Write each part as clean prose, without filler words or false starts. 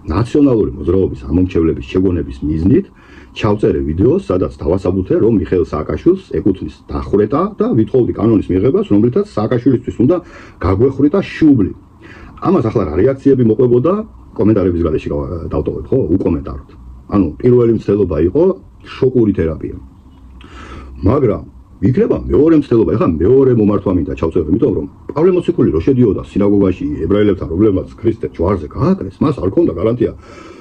ნაციონალური მოძრაობის ამომრჩევლების შეგონების მიზნით ჩავწერე ვიდეოს, სადაც დავასაბუთე, რომ მიხეილ სააკაშვილს ეკუთვნის დახვრეტა და ვითხოვდი კანონის მიღებას, რომლითაც სააკაშვილისთვის უნდა გაგვეხვრიტა შუბლი. ამას ახლა რა რეაქციები მოყვებოდა კომენტარების გარეშე დავტოვებ, ხო? უკომენტაროთ. ანუ პირველი მცდელობა იყო შოკური თერაპია. მაგრამ იქნება მეორე მცდელობა, ეხლა მეორე მომართვა მინდა ჩავწერო, იმიტომ რომ პავლე მოციქული რო შედიოდა სინაგოგაში ებრაელებთან, რომლებმაც ქრისტე ჯვარზე გააკრეს, მას არ ჰქონდა გარანტია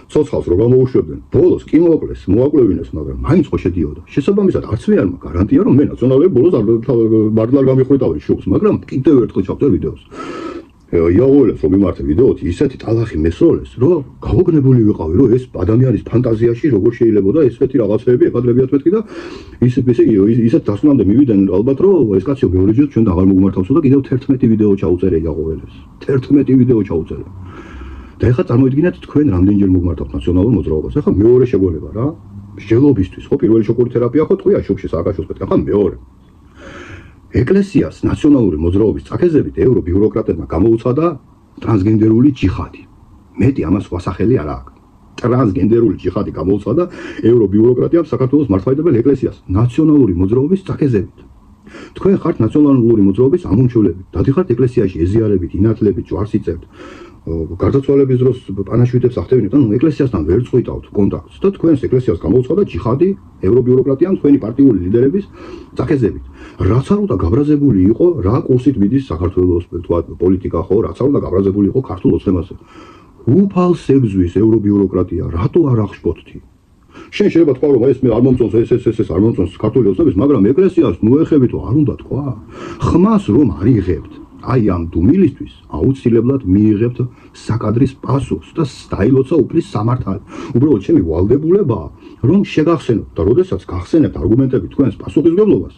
ცოცხალს რო გამოუშვებდნენ. ბოლოს კი მოაკლეს, მოაკლევინეს, მაგრამ მაინც ხო შედიოდა. შესაბამისად, არც მე არ მაქვს გარანტია, რომ მე ნაციონალები ბოლოს მართლა არ გამიხვიტავენ შუბლს, მაგრამ კიდევ ერთხელ ჩავწერ ვიდეოს. იაუელებს რომ მიმართე ვიდეოთი ისეთი ტალახი მესროლეს, რომ გავოგნებული ვიყავი, რომ ეს ადამიანის ფანტაზიაში როგორ შეიძლებოდა ესეთი რაღაცები ეკადრებიათ მეთქი და ისეთ დასკვნამდე მივიდნენ ალბათ, რომ ეს კაცი მეორეჯერ ჩვენ აღარ მოგმართავსო და კიდევ 11 ვიდეო ჩაუწერე იაუელებს. 11 ვიდეო ჩაუწერე. და ეხლა წარმოიდგინეთ თქვენ რამდენჯერ მოგმართავთ ნაციონალურ მოძრაობას. ეხლა მეორე შეგონება რა. მსჯელობისთვის, ხო, პირველი შოკური თერაპია ხო თქვია შუბში სააკაშვილს პეტკა, ხა მეორე. ეკლესიას ნაციონალური მოძრაობის წაქეზებით ევრობიუროკრატებმა გამოუცხადა ტრანსგენდერული ჯიხადი. მეტი ამას სხვა სახელი არ აქვს. ტრანსგენდერული ჯიხადი გამოუცხადა ევრობიუროკრატიამ საქართველოს მართლმადიდებელ ეკლესიას ნაციონალური მოძრაობის წაქეზებით. თქვენ ხართ ნაციონალური მოძრაობის ამომრჩევლები. დადიხართ ეკლესიაში ეზიარებით, ინათლებით, ჯვარს იწევთ. გარდაცვალების დროს პანაშვიდებს ახდენებთ, ანუ ეკლესიასთან ვერ წყვიტავთ კონტაქტს და თქვენს ეკლესიას გამოუცხადა ჯიხადი ევრობიუროკრატიამ თქვენი პარტიული ლიდერების წაქეზებით. რაც არ უნდა გაბრაზებული იყო, რა კურსით მიდის საქართველოს პოლიტიკა ხო, რაც არ უნდა გაბრაზებული იყო ქართულ ოცნებაზე. უფალს ებზვის ევრობიუროკრატია, რატო არ აღშფოთთი? შენ შეიძლება თქვა რომ ეს მე არ მომწონს ეს არ მომწონს ქართული ოცნების, მაგრამ ეკლესიას მოეხებითო არ უნდა თქვა. ხმას რომ არ იღებთ, აი ამ დუმილისთვის აუცილებლად მიიღებთ საკადრის პასუხს და დაილოცა უფლის სამართალი. უბრალოდ ჩემი ვალდებულებაა რომ შეგახსენოთ და როდესაც გახსენებთ არგუმენტებით თქვენს პასუხისმგებლობას,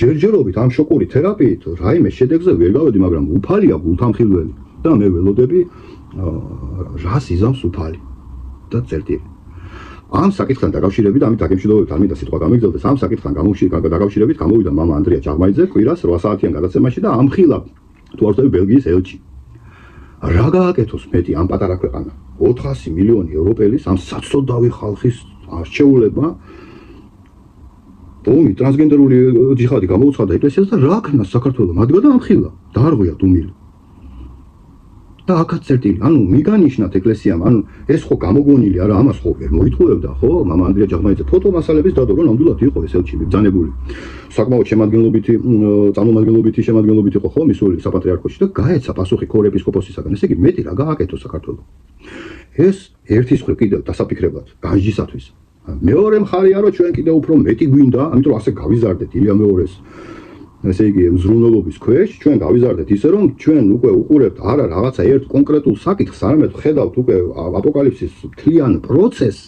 ჯერჯერობით ამ შოკური თერაპიით რაიმე შედეგზე ვერ გავედი, მაგრამ უფალია გულთამხილველი და მე ველოდები რას იზამს უფალი და წერტილი. ამ საკითხთან დაკავშირებით, ამით დაგემშვიდობებით, არ მინდა სიტყვა გამიგზელდეს, ამ საკითხთან დაკავშირებით გამოვიდა მამა ანდრია ჯაღმაიძე კვირას 8 საათიან გადაცემაში და ამხილა თუ არ ვთქვი ბელგიის ელჩი. რა გააკეთოს მეტი ამ პატარა ქვეყანა 400 მილიონი ევროპელის ამ საცოდავი ხალხის არჩეულებმა ომი ტრანსგენდერული ჯიხადი გამოუცხადა ეკლესიას და რა ქნა საქართველოს მადგა და ამხილა დაარღვია დუმილი და აქაც წერტილი, ანუ მიგანიშნათ ეკლესიამ, ანუ ეს ხო გამოგონილი არა, ამას ხო ვერ მოითხოვებდა, ხო, მამა ანდრია ჯაღმაიძე ფოტო მასალების დადო, რომ ნამდვილად იყო ეს ელჩი ბრძანებული. საკმაოდ შემადგენლობითი იყო ხო მისული საპატრიარქოში და გაეცა პასუხი ქორ ეპისკოპოსისაგან. ესე იგი მეტი რა გააკეთო საქართველოს. ეს ერთის მხრივ კიდევ დასაფიქრებლად განჯისათვის. მეორე მხარეა რომ ჩვენ კიდევ უფრო მეტი გვინდა, ამიტომ ასე გავიზარდეთ ილია მეორეს. ესე იგი მზრუნველობის ქვეშ ჩვენ გავიზარდეთ ისე რომ ჩვენ უკვე უყურებთ არა რაღაცა ერთ კონკრეტულ საკითხს, არამედ ხედავთ უკვე აპოკალიფსის მთლიან პროცესს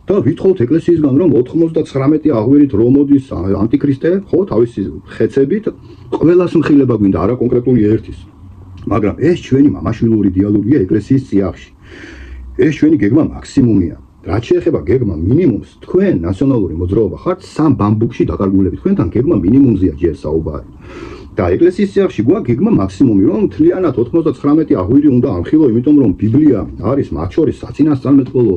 და ვითხოვთ ეკლესიისგან რომ 99 აღვირით რომ მოდის ანტიქრისტე, ხო, თავისი ხეცებით ყველას მხილება გვინდა, არა კონკრეტული ერთის. მაგრამ ეს ჩვენი მამაშვილური დიალოგია ეკლესიის წიაღში. ეს ჩვენი გეგმა მაქსიმუმია. რაც შეეხება გეგმა მინიმუმს, თქვენ ნაციონალური მოძრაობა ხართ სამ ბამბუქში დაკარგულები. თქვენთან გეგმა მინიმუმზეა ჯერ საუბარი. და ეკლესიის წიაღში გვაქვს გეგმა მაქსიმუმი, რომ მთლიანად 99 აღვირი უნდა ამხილო, იმიტომ რომ ბიბლია არის მათ შორის საწინასწარმეტყველო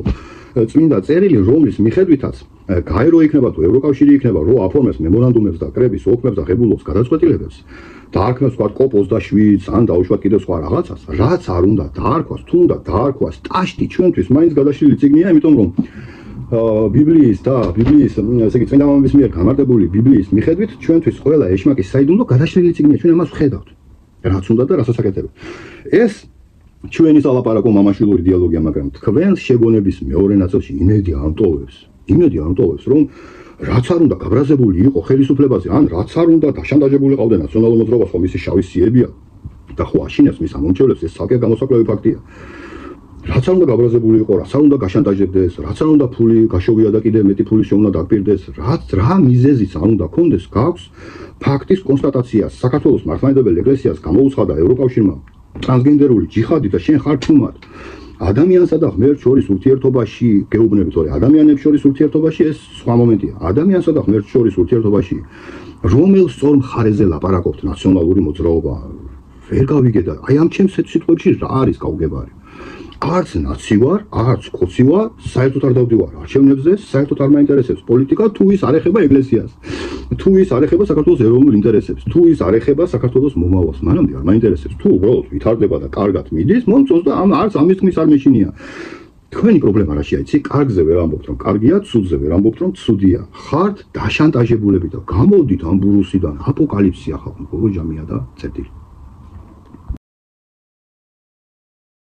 წმინდა წერილი, რომლის მიხედვითაც გაერო იქნება თუ ევროკავშირი იქნება, რო აფორმებს მემორანდუმებს და კრების ოქმებს და ღებულობს გადაწყვეტილებებს, დაარქმევს თქვა COP27-ს, ან დაუშვათ კიდევ სხვა რაღაცას, რაც არ უნდა დაარქვას, თუ უნდა დაარქვას ტაშტი ჩვენთვის მაინც გადაშლილი წიგნია, იმიტომ რომ ბიბლიის ესე იგი წმინდა მამების მიერ გამარტებული ბიბლიის მიხედვით ჩვენთვის ყველა ეშმაკის საიდუმლო გადაშლილი წიგნია, ჩვენ ამას ვხედავთ. რაც უნდა და რასაც აკეთებთ. ეს ჩვენი სალაპარაკო მამაშვილური დიალოგია, მაგრამ თქვენს შეგონების მეორე ნაწილში იმედი ამტოვებს, რომ რაც არ უნდა გაბრაზებული იყო ხელისუფლებაზე, ან რაც არ უნდა დაშანტაჟებული ყავდა ნაციონალურ მოძრაობას, ხო მისი შავი სიებია და ხო აშინებს მის ამომრჩევლებს, ეს საკე გამოსაკლევი ფაქტია. რაც არ უნდა გაბრაზებული იყო, რაც არ უნდა გაშანტაჟებდეს, რაც არ უნდა ფული გაშოვია და კიდე მეტი ფული შეუნა დაგპირდეს, რა მიზეზიც არ უნდა კონდეს, გაქვს ფაქტის კონსტატაცია. საქართველოს მართლმადიდებელ ეკლესიას გამოუცხადა ევროკავშირმა ტრანსგენდერული ჯიხადი და შენ ხარ თუმად ადამიანსა და ღმერთს შორის ურთიერთობაში გეუბნებით, თორე ადამიანებს შორის ურთიერთობაში ეს სხვა მომენტია. ადამიანსა და ღმერთს შორის ურთიერთობაში რომელ სწორ მხარეზე ლაპარაკობთ ნაციონალური მოძრაობა? ვერ გავიგე და აი ამ ჩემს სიტყვებში რა არის გაუგებარი? არც ნაცი ვარ, არც კოცი ვარ, საერთოდ არ დავდივარ არჩევნებზე, საერთოდ არ მაინტერესებს პოლიტიკა, თუ ის არ ეხება ეკლესიას, თუ ის არ ეხება საქართველოს ეროვნულ ინტერესებს, თუ ის არ ეხება საქართველოს მომავალს, მანამდე არ მაინტერესებს. თუ უბრალოდ ვითარდება და კარგად მიდის, მომწონს და არც ამის თქმის არ მეშინია. თქვენი პრობლემა რაშია, იცი? კარგზე ვერ ამბობთ, რომ კარგია, ცუდზე ვერ ამბობთ, რომ ცუდია. ხართ დაშანტაჟებულები და გამოდით ამ ბურუსიდან, აპოკალიფსია ხალხო, ბოლო ჯამია და წერტილი.